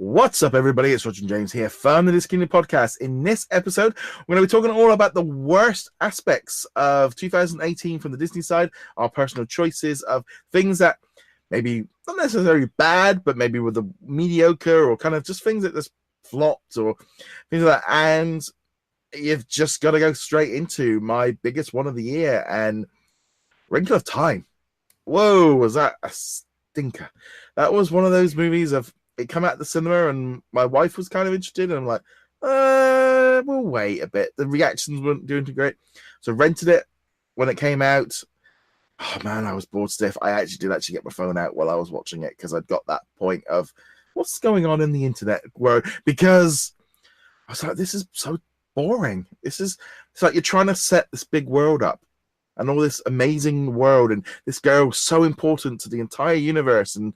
What's up, everybody? It's Roger and James here from the DisKingdom Podcast. In this episode, we're going to be talking all about the worst aspects of 2018 from the Disney side, our personal choices of things that maybe not necessarily bad, but maybe were the mediocre or kind of just things that just flopped or things like that. And you've just got to go straight into my biggest one of the year and Wrinkle of Time. Whoa, was that a stinker? That was one of those movies of it come out the cinema and my wife was kind of interested and I'm like, we'll wait a bit. The reactions weren't doing too great. So rented it when it came out. Oh man, I was bored stiff. I actually did get my phone out while I was watching it because I'd got that point of what's going on in the internet world, because I was like, this is so boring. It's like you're trying to set this big world up and all this amazing world and this girl so important to the entire universe, and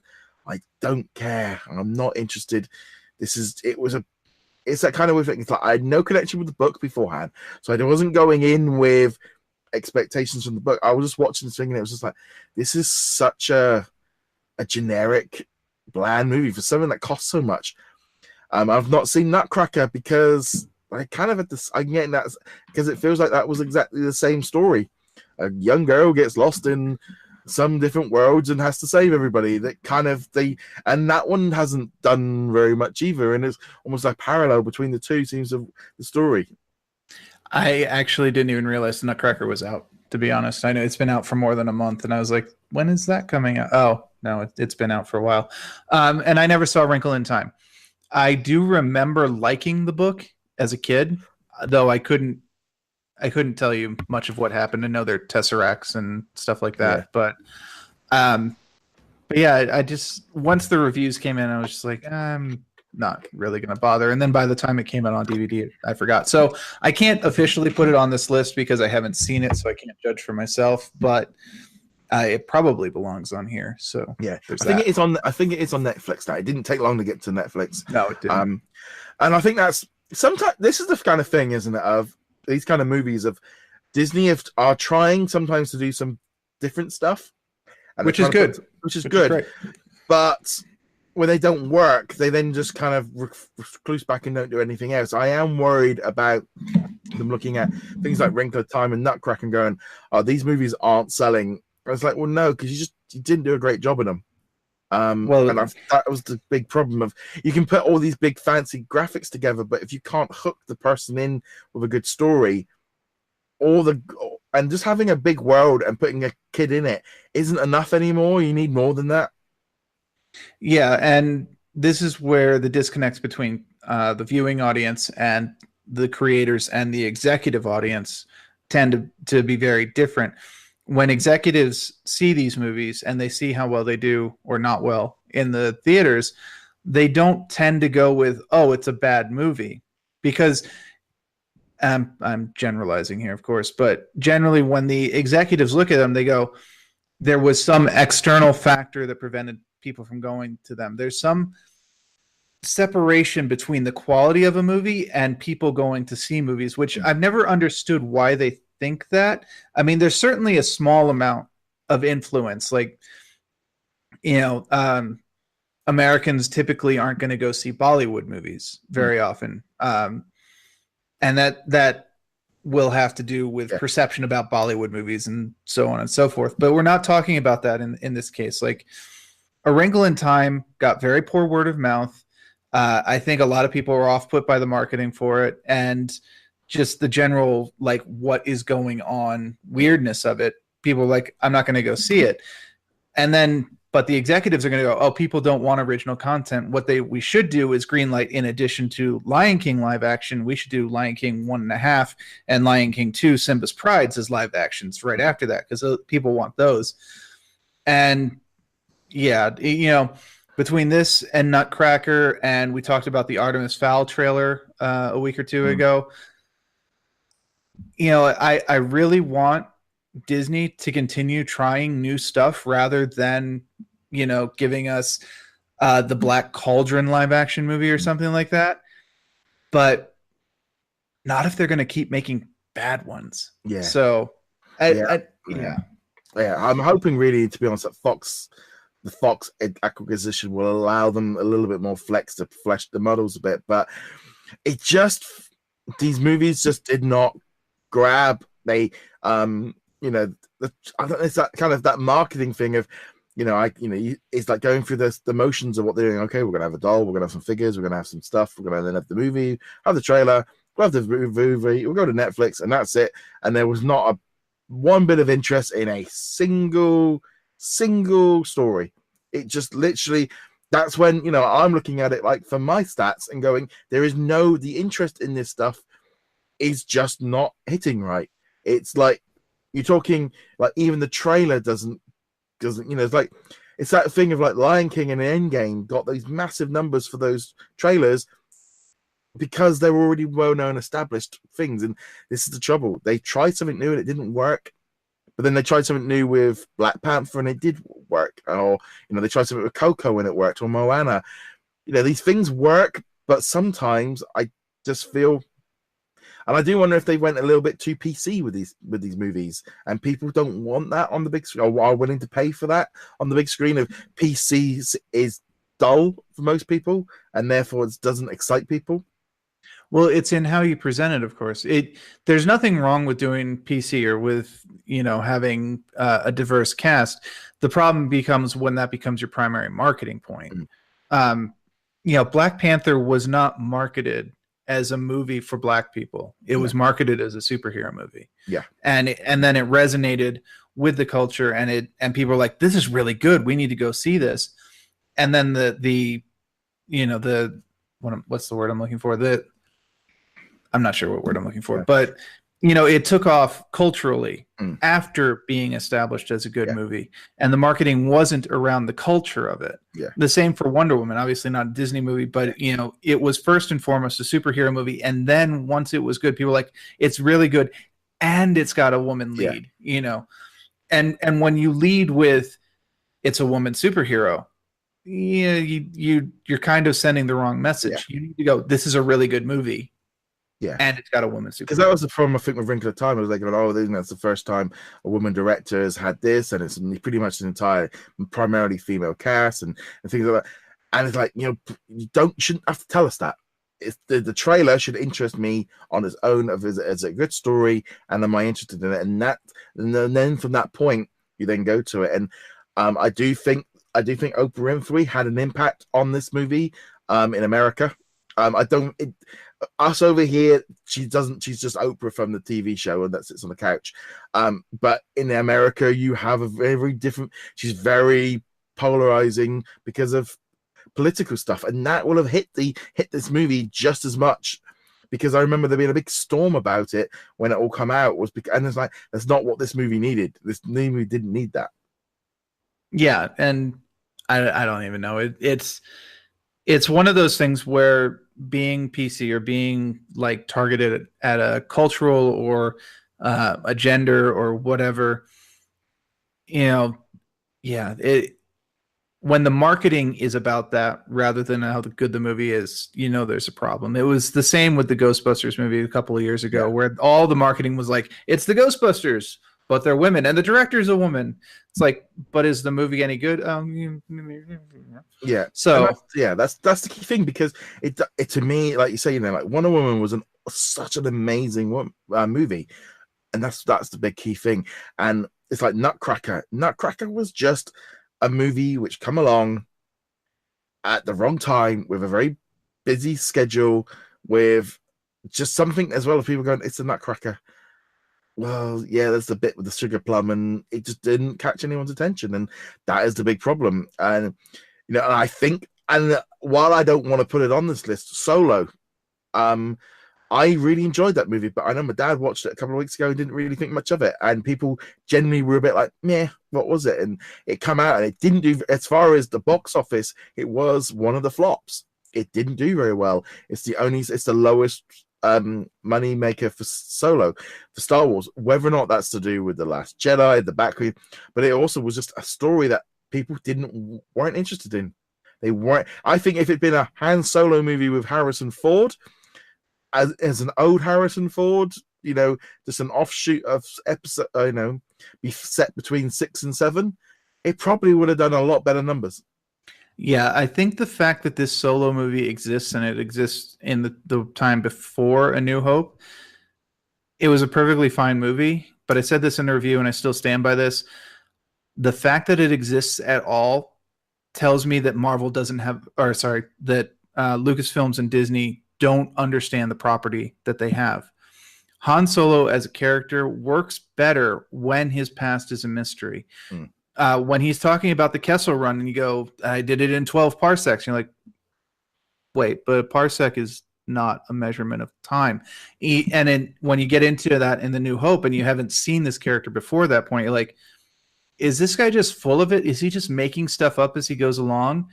I don't care. I'm not interested. It's that kind of weird thing. It's like I had no connection with the book beforehand, so I wasn't going in with expectations from the book. I was just watching this thing, and it was just like, this is such a generic, bland movie for something that costs so much. I've not seen Nutcracker because I kind of had this. I'm getting that because it feels like that was exactly the same story. A young girl gets lost in some different worlds and has to save everybody. And that one hasn't done very much either, and it's almost like parallel between the two seems of the story. I actually didn't even realize the Nutcracker was out, to be honest. I know it's been out for more than a month, and I was like, when is that coming out? Oh no, it's been out for a while. And I never saw Wrinkle in Time. I do remember liking the book as a kid, though I couldn't tell you much of what happened. I know they're tesseracts and stuff like that. Yeah. But yeah, I just, once the reviews came in, I was just like, I'm not really going to bother. And then by the time it came out on DVD, I forgot. So I can't officially put it on this list because I haven't seen it, so I can't judge for myself, but it probably belongs on here. So yeah, I think it is on Netflix now. It didn't take long to get to Netflix. No, it didn't. And I think that's sometimes, this is the kind of thing, isn't it, of these kind of movies of Disney are trying sometimes to do some different stuff, which is good. Which is good. But when they don't work, they then just kind of recluse back and don't do anything else. I am worried about them looking at things like Wrinkle of Time and Nutcracker and going, "Oh, these movies aren't selling." I was like, "Well, no, because you didn't do a great job in them." That was the big problem of you can put all these big fancy graphics together, but if you can't hook the person in with a good story, and just having a big world and putting a kid in it isn't enough anymore. You need more than that. Yeah, and this is where the disconnects between the viewing audience and the creators and the executive audience tend to be very different. When executives see these movies and they see how well they do or not well in the theaters, they don't tend to go with, oh, it's a bad movie, because I'm generalizing here, of course, but generally when the executives look at them, they go, there was some external factor that prevented people from going to them. There's some separation between the quality of a movie and people going to see movies, which I've never understood why they think that. I mean, there's certainly a small amount of influence. Like, Americans typically aren't going to go see Bollywood movies very often. And that will have to do with perception about Bollywood movies and so on and so forth. But we're not talking about that in this case. Like, A Wrinkle in Time got very poor word of mouth. I think a lot of people were off put by the marketing for it, and just the general, like, what is going on weirdness of it. People are like, I'm not going to go see it. But the executives are going to go, oh, people don't want original content. What we should do is greenlight, in addition to Lion King live action, we should do Lion King 1.5 and Lion King 2, Simba's Prides as live actions right after that, because people want those. And yeah, between this and Nutcracker, and we talked about the Artemis Fowl trailer a week or two ago, I really want Disney to continue trying new stuff rather than, giving us the Black Cauldron live action movie or something like that. But not if they're going to keep making bad ones. Yeah. So, I'm hoping, really, to be honest, that Fox, the Fox acquisition will allow them a little bit more flex to flesh the models a bit, but it just, these movies just did not grab. They you know, I don't know, it's that kind of that marketing thing of, it's like going through the motions of what they're doing. Okay, we're gonna have a doll, we're gonna have some figures, we're gonna have some stuff, we're gonna then have the movie, have the trailer, we'll have the movie, we'll go to Netflix, and that's it. And there was not one bit of interest in a single story. It just literally, that's when, I'm looking at it like for my stats and going, the interest in this stuff is just not hitting right. It's like, you're talking like even the trailer doesn't, it's like, it's that thing of like Lion King and Endgame got these massive numbers for those trailers because they're already well-known, established things. And this is the trouble. They tried something new and it didn't work. But then they tried something new with Black Panther and it did work. Or, they tried something with Coco and it worked, or Moana. These things work, but sometimes I just feel, and I do wonder if they went a little bit too PC with these movies, and people don't want that on the big screen, or are willing to pay for that on the big screen. Of PC is dull for most people, and therefore it doesn't excite people. Well, it's in how you present it, of course. There's nothing wrong with doing PC or with having a diverse cast. The problem becomes when that becomes your primary marketing point. Black Panther was not marketed as a movie for Black people. It was marketed as a superhero movie. Yeah, and then it resonated with the culture, and people were like, "This is really good. We need to go see this." And then what's the word I'm looking for? I'm not sure what word I'm looking for, but it took off culturally after being established as a good movie, and the marketing wasn't around the culture of it. Yeah. The same for Wonder Woman, obviously not a Disney movie, but it was first and foremost a superhero movie, and then once it was good, people were like, it's really good, and it's got a woman lead. And when you lead with it's a woman superhero, you're kind of sending the wrong message. You need to go, this is a really good movie. Yeah, and it's got a woman super. Because that was the problem, I think, with Wrinkle in Time. It was like, that's the first time a woman director has had this, and it's pretty much an entire, primarily female cast and things like that. And it's like, you shouldn't have to tell us that. It's the trailer should interest me on its own as a good story, and am I interested in it? And then from that point, you then go to it. And I do think Oprah Winfrey had an impact on this movie in America. Us over here, she's just Oprah from the TV show and that sits on the couch. But in America, you have a very different, she's very polarizing because of political stuff. And that will have hit this movie just as much, because I remember there being a big storm about it when it all come out, and it's like, that's not what this movie needed. This movie didn't need that. Yeah. And I don't even know. It's one of those things where being PC or being like targeted at a cultural or a gender or whatever, when the marketing is about that rather than how good the movie is, there's a problem. It was the same with the Ghostbusters movie a couple of years ago, where all the marketing was like, it's the Ghostbusters, but they're women, and the director's a woman. It's like, but is the movie any good? Yeah. So that's the key thing, because it to me, like you say, like Wonder Woman was such an amazing movie, and that's the big key thing. And it's like Nutcracker. Nutcracker was just a movie which come along at the wrong time with a very busy schedule, with just something as well as people going, it's a Nutcracker. Well, yeah, that's the bit with the sugar plum, and it just didn't catch anyone's attention, and that is the big problem. And and I think, and while I don't want to put it on this list, Solo, I really enjoyed that movie, but I know my dad watched it a couple of weeks ago and didn't really think much of it, and people generally were a bit like, meh, what was it? And it came out and it didn't do, as far as the box office, it was one of the flops. It didn't do very well. It's the lowest money maker for Solo, for Star Wars, whether or not that's to do with The Last Jedi, the background, but it also was just a story that people weren't interested in. They weren't. I think if it'd been a Han Solo movie with Harrison Ford as an old Harrison Ford, just an offshoot of episode, be set between 6 and 7, it probably would have done a lot better numbers. Yeah, I think the fact that this Solo movie exists and it exists in the time before A New Hope, it was a perfectly fine movie. But I said this in a review, and I still stand by this. The fact that it exists at all tells me that Marvel doesn't have, or sorry, that Lucasfilms and Disney don't understand the property that they have. Han Solo as a character works better when his past is a mystery. When he's talking about the Kessel Run and you go, I did it in 12 parsecs. You're like, wait, but a parsec is not a measurement of time. And then when you get into that in The New Hope and you haven't seen this character before that point, you're like, is this guy just full of it? Is he just making stuff up as he goes along?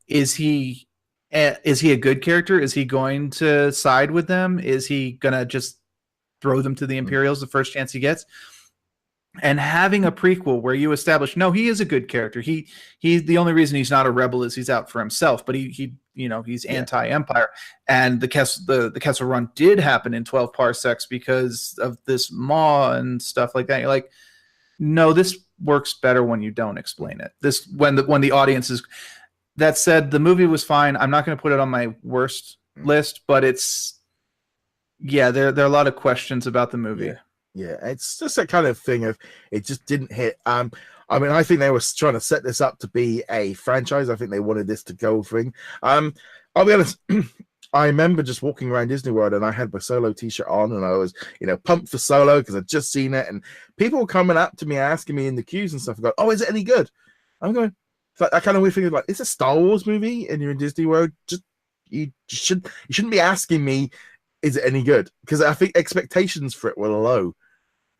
Is he a good character? Is he going to side with them? Is he going to just throw them to the Imperials the first chance he gets? And having a prequel where you establish, no, he is a good character. He's the only reason he's not a rebel is he's out for himself, but he's anti-Empire. And the Kessel Run did happen in 12 parsecs because of this maw and stuff like that. You're like, no, this works better when you don't explain it. This when the audience is. That said, the movie was fine. I'm not going to put it on my worst list, but there are a lot of questions about the movie. Yeah, it's just that kind of thing of it just didn't hit. I mean, I think they were trying to set this up to be a franchise. I think they wanted this to go thing. I'll be honest. I remember just walking around Disney World and I had my Solo t-shirt on and I was, pumped for Solo because I'd just seen it, and people were coming up to me asking me in the queues and stuff. Going, "Oh, is it any good?" I'm going. I kind of weird thing like, it's a Star Wars movie and you're in Disney World. You shouldn't be asking me, is it any good? Because I think expectations for it were low,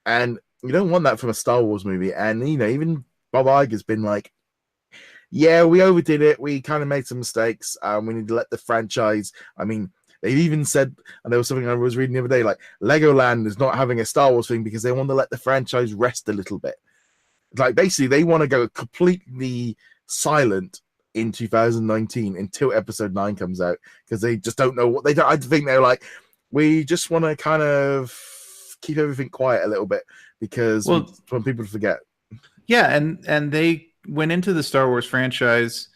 and you don't want that from a Star Wars movie. And even Bob Iger's been like, yeah, we overdid it. We kind of made some mistakes. We need to let the franchise. I mean, they even said, and there was something I was reading the other day, like Legoland is not having a Star Wars thing because they want to let the franchise rest a little bit. Like basically, they want to go completely silent in 2019 until Episode 9 comes out because they just don't know what they don't. I think they're like, we just want to kind of keep everything quiet a little bit because we want people to forget. Yeah, and they went into the Star Wars franchise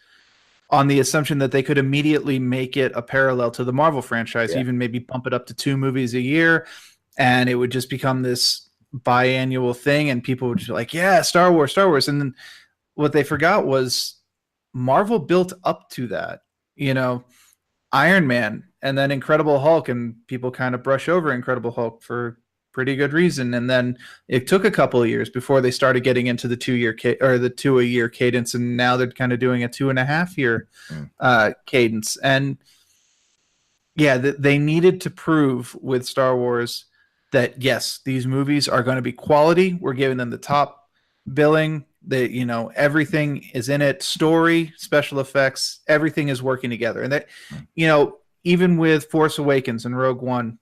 on the assumption that they could immediately make it a parallel to the Marvel franchise, even maybe bump it up to 2 movies a year, and it would just become this biannual thing, and people would just be like, yeah, Star Wars. And then what they forgot was Marvel built up to that, Iron Man and then Incredible Hulk, and people kind of brush over Incredible Hulk for pretty good reason. And then it took a couple of years before they started getting into the 2-a-year cadence, and now they're kind of doing a 2.5-year cadence. And they needed to prove with Star Wars that yes, these movies are going to be quality. We're giving them the top billing. That everything is in it, story, special effects, everything is working together. And that even with Force Awakens and Rogue One,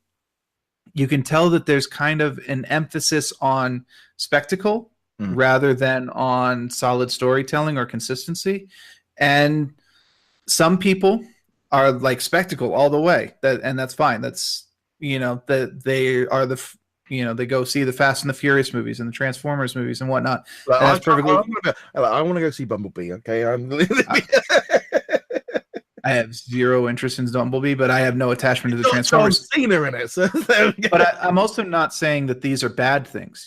you can tell that there's kind of an emphasis on spectacle rather than on solid storytelling or consistency. And some people are like spectacle all the way, and that's fine. That's that they are they go see the Fast and the Furious movies and the Transformers movies and whatnot. Well, and that's perfectly. I want to go see Bumblebee. Okay, I have zero interest in Bumblebee, but I have no attachment to the Transformers. John Cena in it, so but I'm also not saying that these are bad things.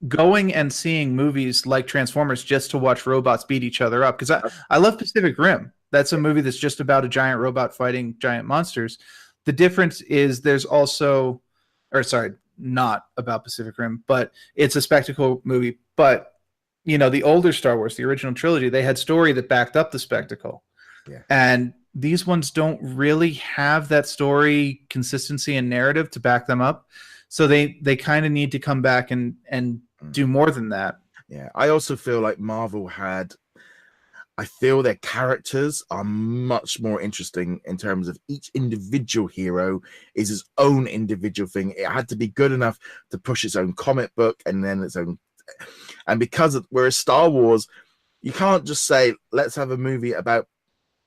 Going and seeing movies like Transformers just to watch robots beat each other up, because I love Pacific Rim. That's a movie that's just about a giant robot fighting giant monsters. The difference is there's also, not about Pacific Rim, but it's a spectacle movie. But the older Star Wars, the original trilogy, they had story that backed up the spectacle. Yeah. And these ones don't really have that story consistency and narrative to back them up. So they kind of need to come back and do more than that. Yeah. I also feel like Marvel I feel their characters are much more interesting in terms of each individual hero is his own individual thing. It had to be good enough to push its own comic book and then its own. And whereas Star Wars, you can't just say, let's have a movie about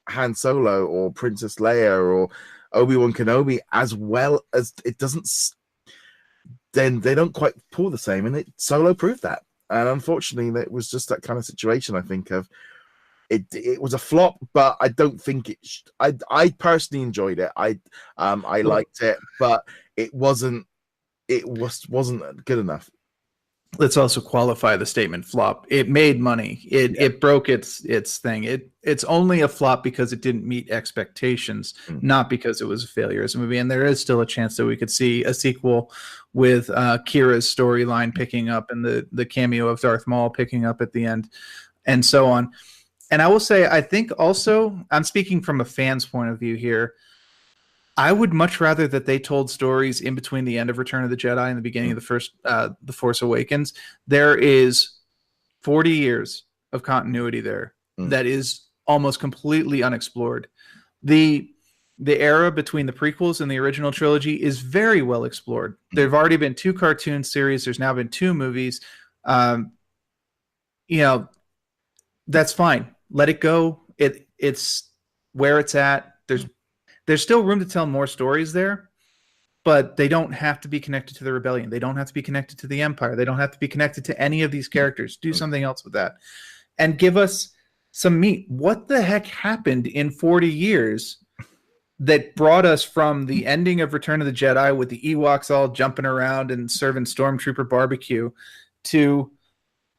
Han Solo or Princess Leia or Obi-Wan Kenobi, as well as it doesn't. Then they don't quite pull the same, and Solo proved that. And unfortunately, it was just that kind of situation, I think, of it was a flop, but I don't think I personally enjoyed it. I liked it, but wasn't good enough. Let's also qualify the statement flop. It made money. It broke its thing. It's only a flop because it didn't meet expectations, not because it was a failure as a movie. And there is still a chance that we could see a sequel with Kira's storyline picking up and the cameo of Darth Maul picking up at the end, and so on. And I will say, I think also, I'm speaking from a fan's point of view here, I would much rather that they told stories in between the end of Return of the Jedi and the beginning of The Force Awakens. There is 40 years of continuity there that is almost completely unexplored. The era between the prequels and the original trilogy is very well explored. There have already been 2 cartoon series. There's now been 2 movies. That's fine. Let it go. It's where it's at. There's still room to tell more stories there, but they don't have to be connected to the rebellion. They don't have to be connected to the Empire. They don't have to be connected to any of these characters. Do something else with that. And give us some meat. What the heck happened in 40 years that brought us from the ending of Return of the Jedi with the Ewoks all jumping around and serving Stormtrooper barbecue to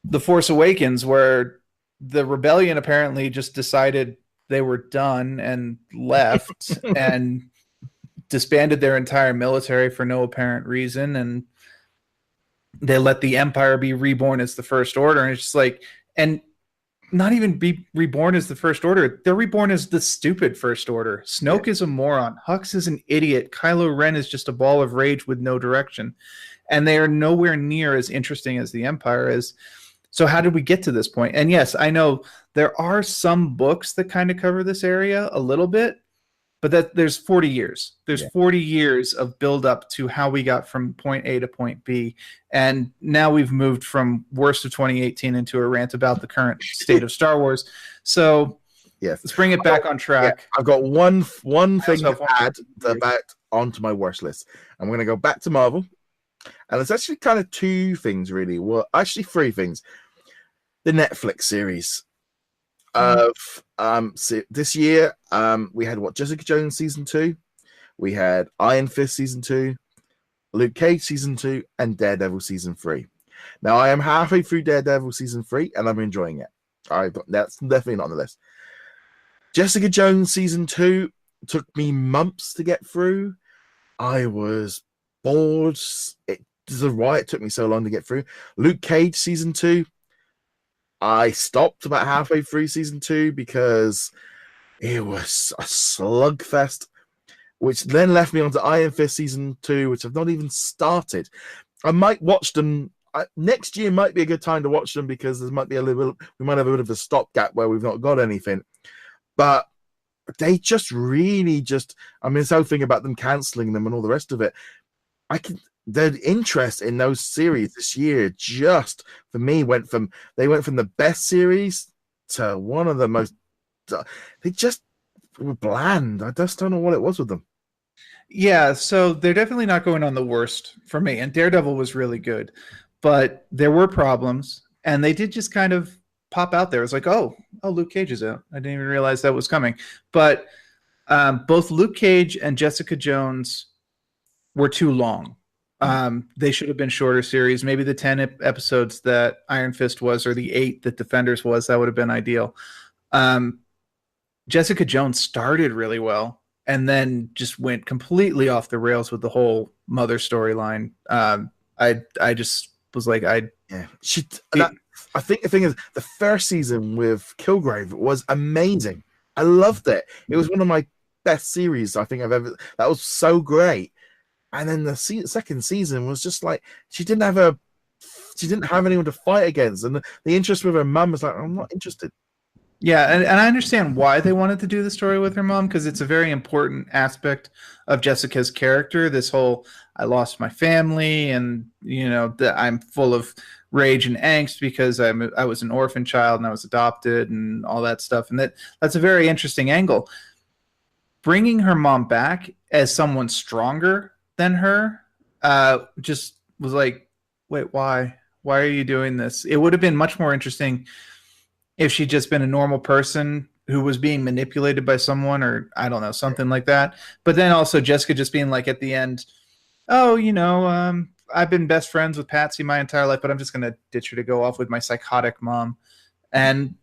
The Force Awakens, where the rebellion apparently just decided they were done and left and disbanded their entire military for no apparent reason, and they let the Empire be reborn as the First Order. And it's just like, and not even be reborn as the First Order, they're reborn as the stupid First Order. Snoke is a moron, Hux is an idiot, Kylo Ren is just a ball of rage with no direction, and they are nowhere near as interesting as the Empire is. So how did we get to this point? And yes, I know there are some books that kind of cover this area a little bit, but that there's 40 years. There's 40 years of build up to how we got from point A to point B. And now we've moved from worst of 2018 into a rant about the current state of Star Wars. So let's bring it back on track. I've got one thing to add onto my worst list. I'm going to go back to Marvel. And it's actually kind of 2 things, really. Well, actually 3 things. The Netflix series of this year, we had Jessica Jones season 2, we had Iron Fist season 2, Luke Cage season 2, and Daredevil season 3. Now I am halfway through Daredevil season 3, and I'm enjoying it. That's definitely not on the list. Jessica Jones season 2 took me months to get through. I was bored. It took me so long to get through. Luke Cage season 2, I stopped about halfway through season 2 because it was a slugfest, which then left me onto Iron Fist season 2, which I've not even started. I might watch them next year. Might be a good time to watch them because we might have a bit of a stopgap where we've not got anything. But they just really this whole thing about them cancelling them and all the rest of it. The interest in those series this year just, for me, went from the best series to one of the most, they just were bland. I just don't know what it was with them. Yeah, so they're definitely not going on the worst for me. And Daredevil was really good, but there were problems, and they did just kind of pop out there. It's like, oh, Luke Cage is out. I didn't even realize that was coming. But both Luke Cage and Jessica Jones were too long. They should have been shorter series. Maybe the 10 episodes that Iron Fist was, or the 8 that Defenders was, that would have been ideal. Jessica Jones started really well and then just went completely off the rails with the whole mother storyline. I just was like, I think the thing is, the first season with Kilgrave was amazing. I loved it. It was one of my best series I think I've ever. That was so great. And then the second season was just like she didn't have anyone to fight against, and the interest with her mum was like, I'm not interested. Yeah, and I understand why they wanted to do the story with her mom, because it's a very important aspect of Jessica's character. This whole, I lost my family, and that I'm full of rage and angst because I was an orphan child and I was adopted and all that stuff, and that's a very interesting angle. Bringing her mom back as someone stronger than her just was like, wait, why Why are you doing this? It would have been much more interesting if she'd just been a normal person who was being manipulated by someone, or I don't know, something like that. But then also Jessica just being like at the end, oh, I've been best friends with Patsy my entire life, but I'm just going to ditch her to go off with my psychotic mom. And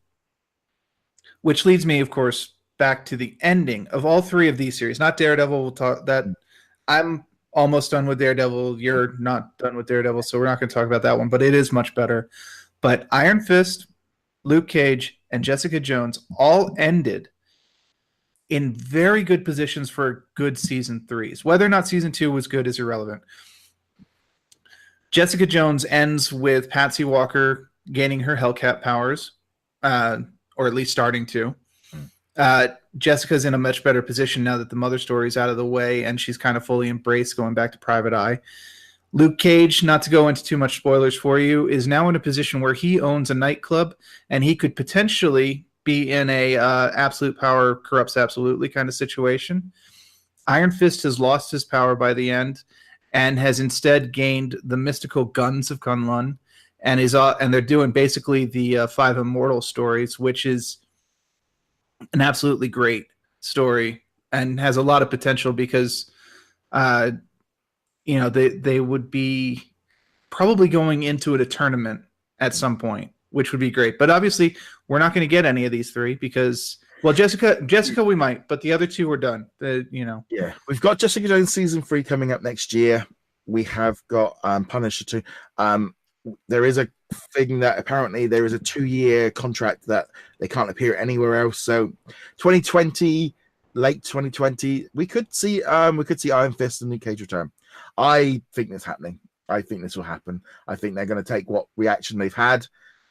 which leads me, of course, back to the ending of all three of these series. Not Daredevil. We'll talk that. I'm almost done with Daredevil. You're not done with Daredevil, so we're not going to talk about that one, but it is much better. But Iron Fist, Luke Cage, and Jessica Jones all ended in very good positions for good season 3s. Whether or not season 2 was good is irrelevant. Jessica Jones ends with Patsy Walker gaining her Hellcat powers, or at least starting to. Jessica's in a much better position now that the mother story is out of the way, and she's kind of fully embraced going back to Private Eye. Luke Cage, not to go into too much spoilers for you, is now in a position where he owns a nightclub, and he could potentially be in a absolute power corrupts absolutely kind of situation. Iron Fist has lost his power by the end, and has instead gained the mystical guns of Kunlun, and they're doing basically the 5 Immortal stories, which is an absolutely great story and has a lot of potential because they would be probably going into a tournament at some point, which would be great. But obviously, we're not going to get any of these 3 because, well, Jessica, we might, but the other 2 are done. Yeah, we've got Jessica Jones season 3 coming up next year. We have got Punisher 2. There is a thing that apparently there is a 2-year contract that they can't appear anywhere else. So 2020, late 2020, we could see Iron Fist and Luke Cage return. I think that's happening. I think this will happen. I think they're going to take what reaction they've had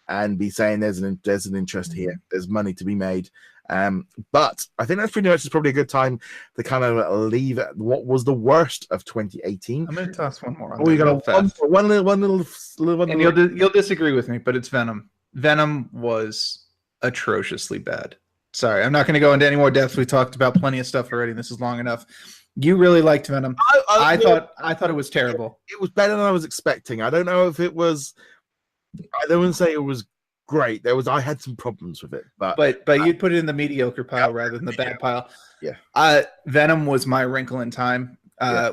and be saying there's an interest here. There's money to be made. But I think that's pretty much probably a good time to kind of leave what was the worst of 2018. I'm going to toss one more. You got one little. And you'll disagree with me, but it's Venom. Venom was atrociously bad. Sorry, I'm not going to go into any more depth. We talked about plenty of stuff already. This is long enough. You really liked Venom. I thought it was terrible. It was better than I was expecting. I don't know if it was. I don't want to say it was great. I had some problems with it, but you'd put it in the mediocre pile rather than the bad pile. Yeah. Venom was my Wrinkle in Time,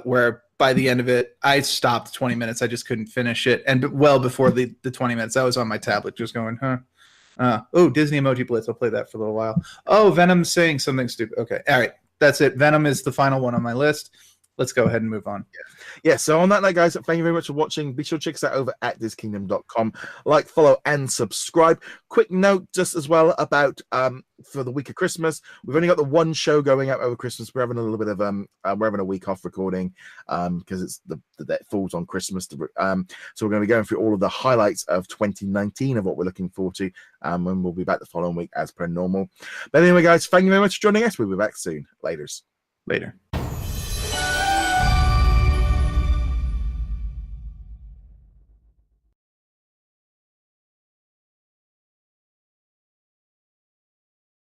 where by the end of it, I stopped 20 minutes. I just couldn't finish it, and well before the 20 minutes, I was on my tablet just going, Disney Emoji Blitz. I'll play that for a little while. Oh, Venom's saying something stupid. Okay, all right, that's it. Venom is the final one on my list. Let's go ahead and move on. Yeah, so on that note, guys, thank you very much for watching. Be sure to check us out over at DisKingdom.com. Like, follow, and subscribe. Quick note just as well about for the week of Christmas. We've only got the one show going out over Christmas. We're having a little bit of we're having a week off recording because it's that falls on Christmas. So we're going to be going through all of the highlights of 2019 of what we're looking forward to, and we'll be back the following week as per normal. But anyway, guys, thank you very much for joining us. We'll be back soon. Later.